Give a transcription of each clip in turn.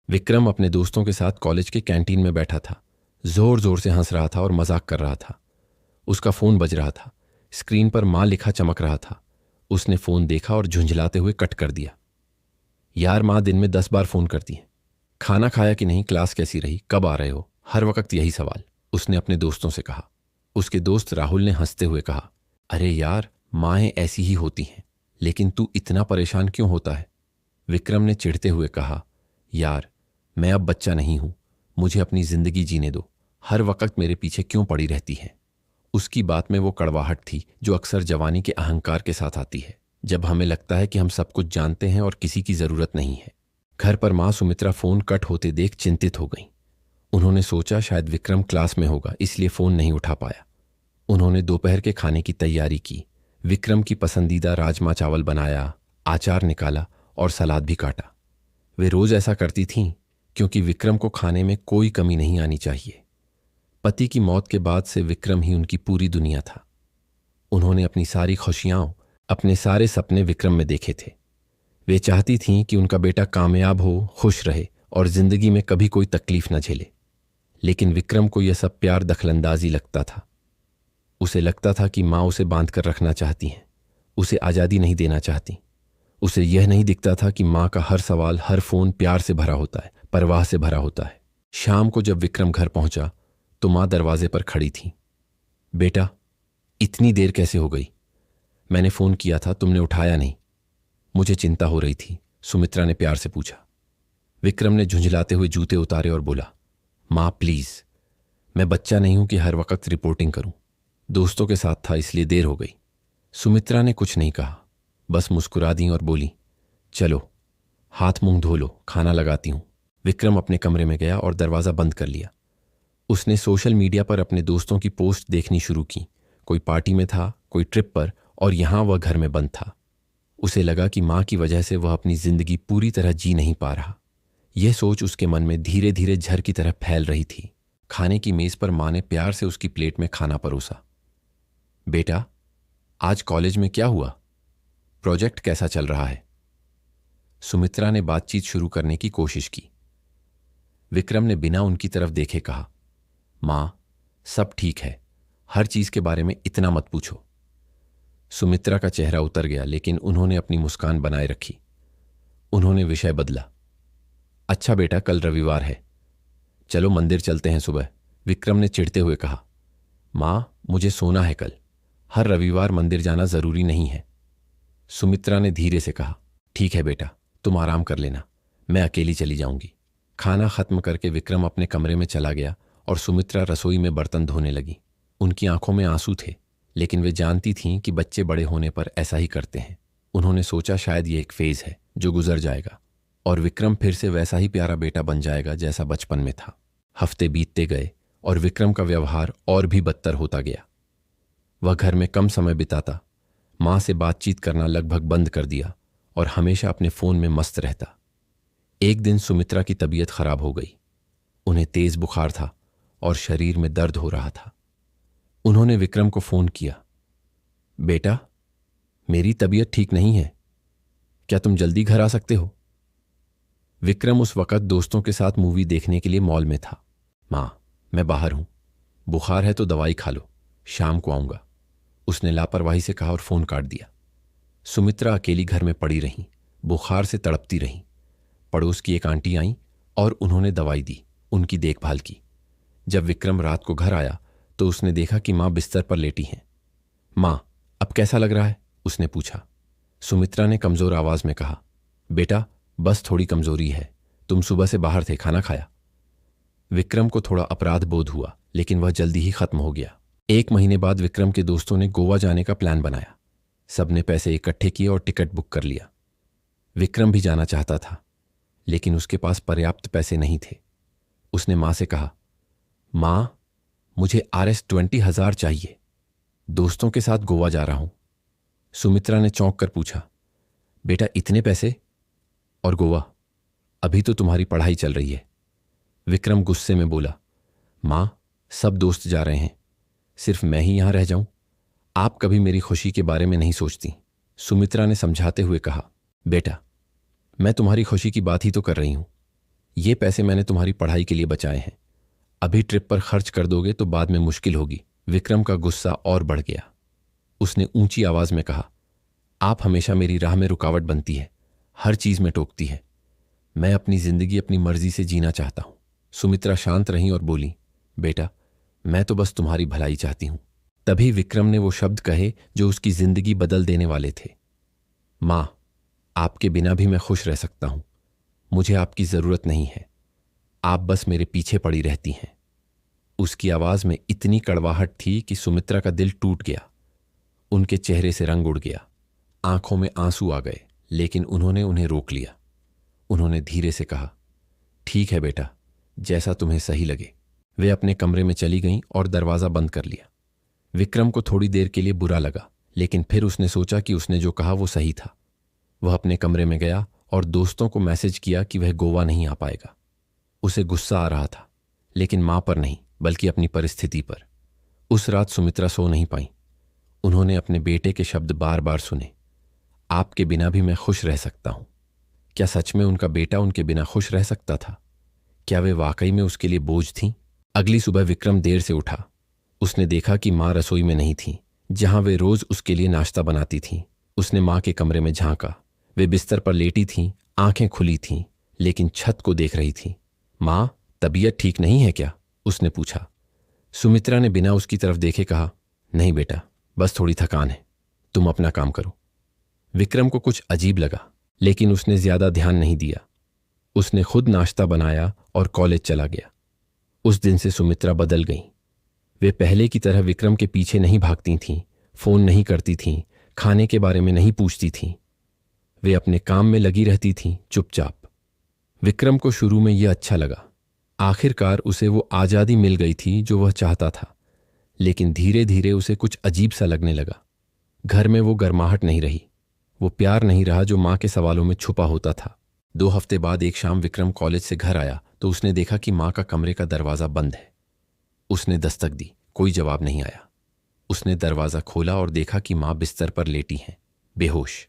विक्रम अपने दोस्तों के साथ कॉलेज के कैंटीन में बैठा था। जोर जोर से हंस रहा था और मजाक कर रहा था। उसका फोन बज रहा था। स्क्रीन पर मां लिखा चमक रहा था। उसने फोन देखा और झुंझलाते हुए कट कर दिया। यार, मां दिन में 10 बार फोन करती है। खाना खाया कि नहीं, क्लास कैसी रही, कब आ रहे हो, हर वक्त यही सवाल, उसने अपने दोस्तों से कहा। उसके दोस्त राहुल ने हंसते हुए कहा, अरे यार, माएँ ऐसी ही होती हैं, लेकिन तू इतना परेशान क्यों होता है? विक्रम ने चिढ़ते हुए कहा, यार, मैं अब बच्चा नहीं हूं, मुझे अपनी जिंदगी जीने दो, हर वक्त मेरे पीछे क्यों पड़ी रहती है? उसकी बात में वो कड़वाहट थी जो अक्सर जवानी के अहंकार के साथ आती है, जब हमें लगता है कि हम सब कुछ जानते हैं और किसी की जरूरत नहीं है। घर पर मां सुमित्रा फोन कट होते देख चिंतित हो गईं। उन्होंने सोचा शायद विक्रम क्लास में होगा, इसलिए फोन नहीं उठा पाया। उन्होंने दोपहर के खाने की तैयारी की। विक्रम की पसंदीदा राजमा चावल बनाया, आचार निकाला और सलाद भी काटा। वे रोज ऐसा करती थीं क्योंकि विक्रम को खाने में कोई कमी नहीं आनी चाहिए। पति की मौत के बाद से विक्रम ही उनकी पूरी दुनिया था। उन्होंने अपनी सारी खुशियां, अपने सारे सपने विक्रम में देखे थे। वे चाहती थीं कि उनका बेटा कामयाब हो, खुश रहे और जिंदगी में कभी कोई तकलीफ न झेले। लेकिन विक्रम को यह सब प्यार दखलंदाजी लगता था। उसे लगता था कि मां उसे बांध कर रखना चाहती हैं, उसे आज़ादी नहीं देना चाहती। उसे यह नहीं दिखता था कि मां का हर सवाल, हर फोन प्यार से भरा होता है, परवाह से भरा होता है। शाम को जब विक्रम घर पहुंचा तो मां दरवाजे पर खड़ी थी। बेटा, इतनी देर कैसे हो गई? मैंने फोन किया था, तुमने उठाया नहीं। मुझे चिंता हो रही थी, सुमित्रा ने प्यार से पूछा। विक्रम ने झुंझलाते हुए जूते उतारे और बोला, मां प्लीज, मैं बच्चा नहीं हूं कि हर वक्त रिपोर्टिंग करूं। दोस्तों के साथ था इसलिए देर हो गई। सुमित्रा ने कुछ नहीं कहा, बस मुस्कुरा दी और बोली, चलो हाथ मुंह धो लो, खाना लगाती हूं। विक्रम अपने कमरे में गया और दरवाजा बंद कर लिया। उसने सोशल मीडिया पर अपने दोस्तों की पोस्ट देखनी शुरू की। कोई पार्टी में था, कोई ट्रिप पर, और यहां वह घर में बंद था। उसे लगा कि मां की वजह से वह अपनी जिंदगी पूरी तरह जी नहीं पा रहा। यह सोच उसके मन में धीरे धीरे झर की तरह फैल रही थी। खाने की मेज पर मां ने प्यार से उसकी प्लेट में खाना परोसा। बेटा, आज कॉलेज में क्या हुआ? प्रोजेक्ट कैसा चल रहा है? सुमित्रा ने बातचीत शुरू करने की कोशिश की। विक्रम ने बिना उनकी तरफ देखे कहा, मां, सब ठीक है, हर चीज के बारे में इतना मत पूछो। सुमित्रा का चेहरा उतर गया, लेकिन उन्होंने अपनी मुस्कान बनाए रखी। उन्होंने विषय बदला। अच्छा बेटा, कल रविवार है, चलो मंदिर चलते हैं सुबह। विक्रम ने चिढ़ते हुए कहा, मां, मुझे सोना है कल, हर रविवार मंदिर जाना जरूरी नहीं है। सुमित्रा ने धीरे से कहा, ठीक है बेटा, तुम आराम कर लेना, मैं अकेली चली जाऊंगी। खाना खत्म करके विक्रम अपने कमरे में चला गया और सुमित्रा रसोई में बर्तन धोने लगी। उनकी आंखों में आंसू थे, लेकिन वे जानती थीं कि बच्चे बड़े होने पर ऐसा ही करते हैं। उन्होंने सोचा शायद ये एक फेज है जो गुजर जाएगा और विक्रम फिर से वैसा ही प्यारा बेटा बन जाएगा जैसा बचपन में था। हफ्ते बीतते गए और विक्रम का व्यवहार और भी बदतर होता गया। वह घर में कम समय बिताता, मां से बातचीत करना लगभग बंद कर दिया और हमेशा अपने फोन में मस्त रहता। एक दिन सुमित्रा की तबीयत खराब हो गई। उन्हें तेज बुखार था और शरीर में दर्द हो रहा था। उन्होंने विक्रम को फोन किया, बेटा, मेरी तबीयत ठीक नहीं है, क्या तुम जल्दी घर आ सकते हो? विक्रम उस वक्त दोस्तों के साथ मूवी देखने के लिए मॉल में था। मां, मैं बाहर हूं, बुखार है तो दवाई खा लो, शाम को आऊंगा, उसने लापरवाही से कहा और फोन काट दिया। सुमित्रा अकेली घर में पड़ी रहीं, बुखार से तड़पती रहीं। पड़ोस की एक आंटी आईं और उन्होंने दवाई दी, उनकी देखभाल की। जब विक्रम रात को घर आया तो उसने देखा कि मां बिस्तर पर लेटी हैं। मां, अब कैसा लग रहा है? उसने पूछा। सुमित्रा ने कमजोर आवाज में कहा, बेटा, बस थोड़ी कमजोरी है, तुम सुबह से बाहर थे, खाना खाया? विक्रम को थोड़ा अपराध बोध हुआ, लेकिन वह जल्दी ही खत्म हो गया। 1 महीने बाद विक्रम के दोस्तों ने गोवा जाने का प्लान बनाया। सबने पैसे इकट्ठे किए और टिकट बुक कर लिया। विक्रम भी जाना चाहता था, लेकिन उसके पास पर्याप्त पैसे नहीं थे। उसने मां से कहा, मां, मुझे RS20,000 चाहिए, दोस्तों के साथ गोवा जा रहा हूं। सुमित्रा ने चौंक कर पूछा, बेटा, इतने पैसे? और गोवा? अभी तो तुम्हारी पढ़ाई चल रही है। विक्रम गुस्से में बोला, मां, सब दोस्त जा रहे हैं, सिर्फ मैं ही यहां रह जाऊं? आप कभी मेरी खुशी के बारे में नहीं सोचती। सुमित्रा ने समझाते हुए कहा, बेटा, मैं तुम्हारी खुशी की बात ही तो कर रही हूं। ये पैसे मैंने तुम्हारी पढ़ाई के लिए बचाए हैं। अभी ट्रिप पर खर्च कर दोगे तो बाद में मुश्किल होगी। विक्रम का गुस्सा और बढ़ गया। उसने ऊंची आवाज में कहा, आप हमेशा मेरी राह में रुकावट बनती है, हर चीज में टोकती है। मैं अपनी जिंदगी अपनी मर्जी से जीना चाहता हूं। सुमित्रा शांत रही और बोली, बेटा, मैं तो बस तुम्हारी भलाई चाहती हूं। तभी विक्रम ने वो शब्द कहे जो उसकी जिंदगी बदल देने वाले थे। मां, आपके बिना भी मैं खुश रह सकता हूं। मुझे आपकी जरूरत नहीं है। आप बस मेरे पीछे पड़ी रहती हैं। उसकी आवाज में इतनी कड़वाहट थी कि सुमित्रा का दिल टूट गया। उनके चेहरे से रंग उड़ गया, आंखों में आंसू आ गए, लेकिन उन्होंने उन्हें रोक लिया। उन्होंने धीरे से कहा, ठीक है बेटा, जैसा तुम्हें सही लगे। वे अपने कमरे में चली गईं और दरवाजा बंद कर लिया। विक्रम को थोड़ी देर के लिए बुरा लगा, लेकिन फिर उसने सोचा कि उसने जो कहा वो सही था। वह अपने कमरे में गया और दोस्तों को मैसेज किया कि वह गोवा नहीं आ पाएगा। उसे गुस्सा आ रहा था, लेकिन मां पर नहीं, बल्कि अपनी परिस्थिति पर। उस रात सुमित्रा सो नहीं पाई। उन्होंने अपने बेटे के शब्द बार बार सुने, आपके बिना भी मैं खुश रह सकता हूं। क्या सच में उनका बेटा उनके बिना खुश रह सकता था? क्या वे वाकई में उसके लिए बोझ थीं? अगली सुबह विक्रम देर से उठा। उसने देखा कि मां रसोई में नहीं थी, जहां वे रोज उसके लिए नाश्ता बनाती थीं। उसने मां के कमरे में झांका। वे बिस्तर पर लेटी थीं, आंखें खुली थीं, लेकिन छत को देख रही थीं। मां, तबीयत ठीक नहीं है क्या? उसने पूछा। सुमित्रा ने बिना उसकी तरफ देखे कहा, नहीं बेटा, बस थोड़ी थकान है। तुम अपना काम करो। विक्रम को कुछ अजीब लगा, लेकिन उसने ज्यादा ध्यान नहीं दिया। उसने खुद नाश्ता बनाया और कॉलेज चला गया। उस दिन से सुमित्रा बदल गई। वे पहले की तरह विक्रम के पीछे नहीं भागती थीं, फोन नहीं करती थीं, खाने के बारे में नहीं पूछती थीं। वे अपने काम में लगी रहती थीं, चुपचाप। विक्रम को शुरू में यह अच्छा लगा। आखिरकार उसे वो आज़ादी मिल गई थी जो वह चाहता था। लेकिन धीरे धीरे उसे कुछ अजीब सा लगने लगा। घर में वो गर्माहट नहीं रही, वो प्यार नहीं रहा जो मां के सवालों में छुपा होता था। 2 हफ्ते बाद एक शाम विक्रम कॉलेज से घर आया तो उसने देखा कि मां का कमरे का दरवाजा बंद है। उसने दस्तक दी, कोई जवाब नहीं आया। उसने दरवाजा खोला और देखा कि मां बिस्तर पर लेटी हैं, बेहोश।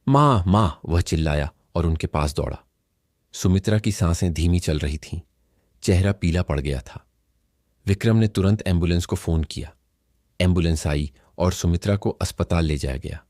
मां, मां, वह चिल्लाया और उनके पास दौड़ा। सुमित्रा की सांसें धीमी चल रही थीं, चेहरा पीला पड़ गया था। विक्रम ने तुरंत एम्बुलेंस को फोन किया। एम्बुलेंस आई और सुमित्रा को अस्पताल ले जाया गया।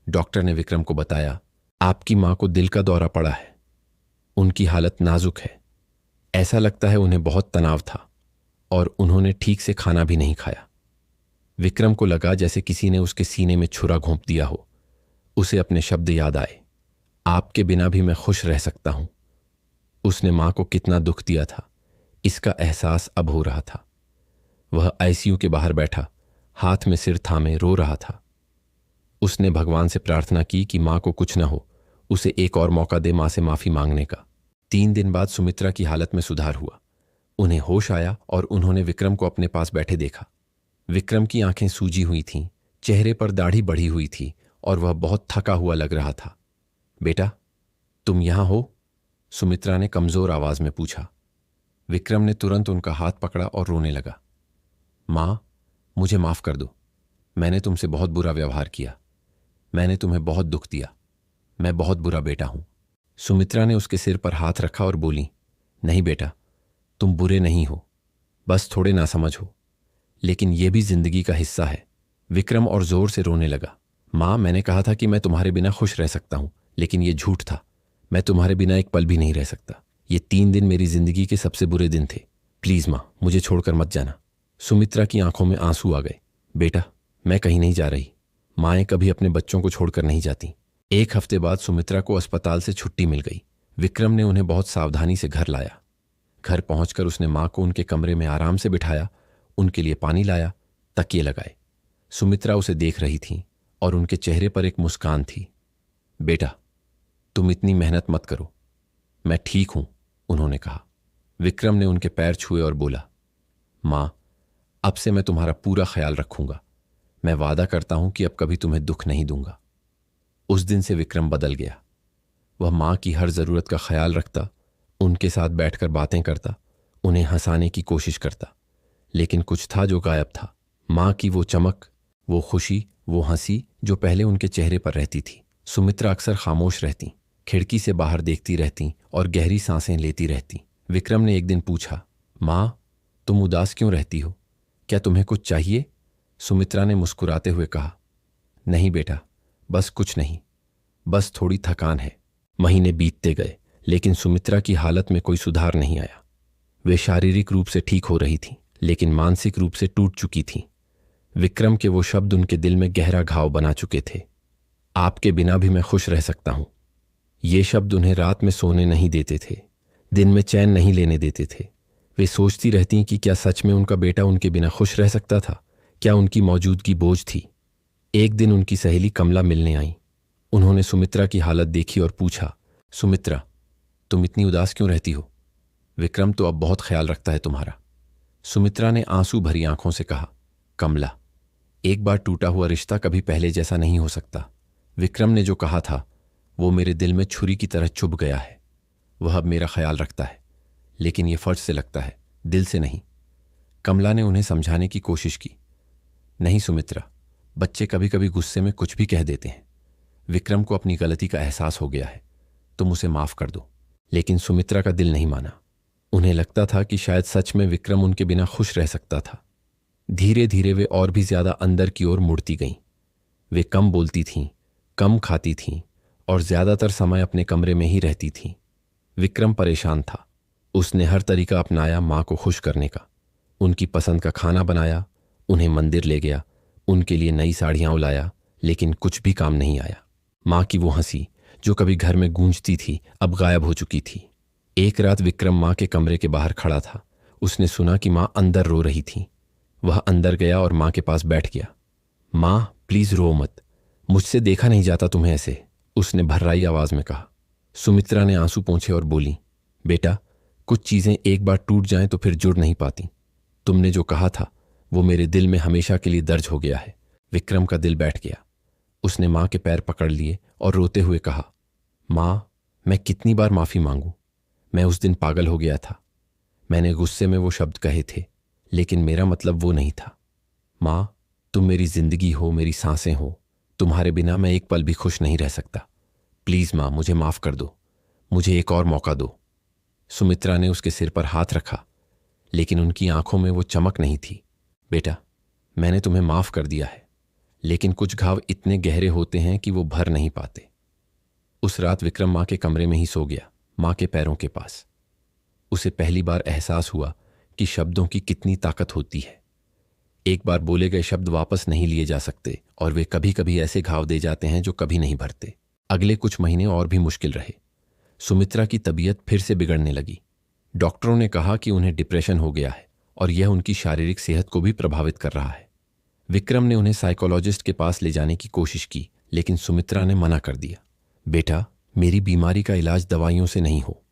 डॉक्टर ने विक्रम को बताया, आपकी मां को दिल का दौरा पड़ा है। उनकी हालत नाजुक है। ऐसा लगता है उन्हें बहुत तनाव था और उन्होंने ठीक से खाना भी नहीं खाया। विक्रम को लगा जैसे किसी ने उसके सीने में छुरा घोंप दिया हो। उसे अपने शब्द याद आए, आपके बिना भी मैं खुश रह सकता हूं। उसने मां को कितना दुख दिया था, इसका एहसास अब हो रहा था। वह आईसीयू के बाहर बैठा, हाथ में सिर थामे रो रहा था। उसने भगवान से प्रार्थना की कि मां को कुछ न हो, उसे एक और मौका दे मां से माफी मांगने का। 3 दिन बाद सुमित्रा की हालत में सुधार हुआ। उन्हें होश आया और उन्होंने विक्रम को अपने पास बैठे देखा। विक्रम की आंखें सूजी हुई थीं, चेहरे पर दाढ़ी बढ़ी हुई थी और वह बहुत थका हुआ लग रहा था। बेटा, तुम यहां हो? सुमित्रा ने कमजोर आवाज में पूछा। विक्रम ने तुरंत उनका हाथ पकड़ा और रोने लगा। मां, मुझे माफ कर दो। मैंने तुमसे बहुत बुरा व्यवहार किया। मैंने तुम्हें बहुत दुख दिया। मैं बहुत बुरा बेटा हूं। सुमित्रा ने उसके सिर पर हाथ रखा और बोली, नहीं बेटा, तुम बुरे नहीं हो, बस थोड़े नासमझ हो। लेकिन यह भी जिंदगी का हिस्सा है। विक्रम और जोर से रोने लगा। मां, मैंने कहा था कि मैं तुम्हारे बिना खुश रह सकता हूं, लेकिन यह झूठ था। मैं तुम्हारे बिना एक पल भी नहीं रह सकता। ये 3 दिन मेरी जिंदगी के सबसे बुरे दिन थे। प्लीज मां, मुझे छोड़कर मत जाना। सुमित्रा की आंखों में आंसू आ गए। बेटा, मैं कहीं नहीं जा रही। माएं कभी अपने बच्चों को छोड़कर नहीं जाती। 1 हफ्ते बाद सुमित्रा को अस्पताल से छुट्टी मिल गई। विक्रम ने उन्हें बहुत सावधानी से घर लाया। घर पहुंचकर उसने मां को उनके कमरे में आराम से बिठाया, उनके लिए पानी लाया, तकिए लगाए। सुमित्रा उसे देख रही थी और उनके चेहरे पर एक मुस्कान थी। बेटा, तुम इतनी मेहनत मत करो, मैं ठीक हूं, उन्होंने कहा। विक्रम ने उनके पैर छुए और बोला, मां, अब से मैं तुम्हारा पूरा ख्याल रखूंगा। मैं वादा करता हूं कि अब कभी तुम्हें दुख नहीं दूंगा। उस दिन से विक्रम बदल गया। वह मां की हर जरूरत का ख्याल रखता, उनके साथ बैठकर बातें करता, उन्हें हंसाने की कोशिश करता। लेकिन कुछ था जो गायब था। मां की वो चमक, वो खुशी, वो हंसी जो पहले उनके चेहरे पर रहती थी। सुमित्रा अक्सर खामोश रहती, खिड़की से बाहर देखती रहती और गहरी सांसें लेती रहती। विक्रम ने एक दिन पूछा, माँ, तुम उदास क्यों रहती हो? क्या तुम्हें कुछ चाहिए? सुमित्रा ने मुस्कुराते हुए कहा, नहीं बेटा, बस कुछ नहीं, बस थोड़ी थकान है। महीने बीतते गए, लेकिन सुमित्रा की हालत में कोई सुधार नहीं आया। वे शारीरिक रूप से ठीक हो रही थीं, लेकिन मानसिक रूप से टूट चुकी थीं। विक्रम के वो शब्द उनके दिल में गहरा घाव बना चुके थे। आपके बिना भी मैं खुश रह सकता हूं। ये शब्द उन्हें रात में सोने नहीं देते थे, दिन में चैन नहीं लेने देते थे। वे सोचती रहती कि क्या सच में उनका बेटा उनके बिना खुश रह सकता था? क्या उनकी मौजूदगी बोझ थी? एक दिन उनकी सहेली कमला मिलने आई। उन्होंने सुमित्रा की हालत देखी और पूछा, सुमित्रा, तुम इतनी उदास क्यों रहती हो? विक्रम तो अब बहुत ख्याल रखता है तुम्हारा। सुमित्रा ने आंसू भरी आंखों से कहा, कमला, एक बार टूटा हुआ रिश्ता कभी पहले जैसा नहीं हो सकता। विक्रम ने जो कहा था वो मेरे दिल में छुरी की तरह चुभ गया है। वह अब मेरा ख्याल रखता है, लेकिन यह फर्ज से लगता है, दिल से नहीं। कमला ने उन्हें समझाने की कोशिश की, नहीं सुमित्रा, बच्चे कभी कभी गुस्से में कुछ भी कह देते हैं। विक्रम को अपनी गलती का एहसास हो गया है, तुम उसे माफ कर दो। लेकिन सुमित्रा का दिल नहीं माना। उन्हें लगता था कि शायद सच में विक्रम उनके बिना खुश रह सकता था। धीरे धीरे वे और भी ज्यादा अंदर की ओर मुड़ती गईं। वे कम बोलती थीं, कम खाती थीं और ज्यादातर समय अपने कमरे में ही रहती थीं। विक्रम परेशान था। उसने हर तरीका अपनाया मां को खुश करने का। उनकी पसंद का खाना बनाया, उन्हें मंदिर ले गया, उनके लिए नई साड़ियां उलाया, लेकिन कुछ भी काम नहीं आया। मां की वो हंसी जो कभी घर में गूंजती थी अब गायब हो चुकी थी। एक रात विक्रम मां के कमरे के बाहर खड़ा था। उसने सुना कि मां अंदर रो रही थी। वह अंदर गया और मां के पास बैठ गया। मां, प्लीज रो मत, मुझसे देखा नहीं जाता तुम्हें ऐसे, उसने भर्राई आवाज में कहा। सुमित्रा ने आंसू पोंछे और बोली, बेटा, कुछ चीजें एक बार टूट जाएं तो फिर जुड़ नहीं पाती। तुमने जो कहा था वो मेरे दिल में हमेशा के लिए दर्ज हो गया है। विक्रम का दिल बैठ गया। उसने मां के पैर पकड़ लिए और रोते हुए कहा, मां, मैं कितनी बार माफी मांगू? मैं उस दिन पागल हो गया था। मैंने गुस्से में वो शब्द कहे थे, लेकिन मेरा मतलब वो नहीं था। मां, तुम मेरी जिंदगी हो, मेरी सांसें हो। तुम्हारे बिना मैं एक पल भी खुश नहीं रह सकता। प्लीज मां, मुझे माफ कर दो, मुझे एक और मौका दो। सुमित्रा ने उसके सिर पर हाथ रखा, लेकिन उनकी आंखों में वो चमक नहीं थी। बेटा, मैंने तुम्हें माफ कर दिया है, लेकिन कुछ घाव इतने गहरे होते हैं कि वो भर नहीं पाते। उस रात विक्रम मां के कमरे में ही सो गया, मां के पैरों के पास। उसे पहली बार एहसास हुआ कि शब्दों की कितनी ताकत होती है। एक बार बोले गए शब्द वापस नहीं लिए जा सकते और वे कभी कभी ऐसे घाव दे जाते हैं जो कभी नहीं भरते। अगले कुछ महीने और भी मुश्किल रहे। सुमित्रा की तबीयत फिर से बिगड़ने लगी। डॉक्टरों ने कहा कि उन्हें डिप्रेशन हो गया है और यह उनकी शारीरिक सेहत को भी प्रभावित कर रहा है। विक्रम ने उन्हें साइकोलॉजिस्ट के पास ले जाने की कोशिश की, लेकिन सुमित्रा ने मना कर दिया। बेटा, मेरी बीमारी का इलाज दवाइयों से नहीं हो,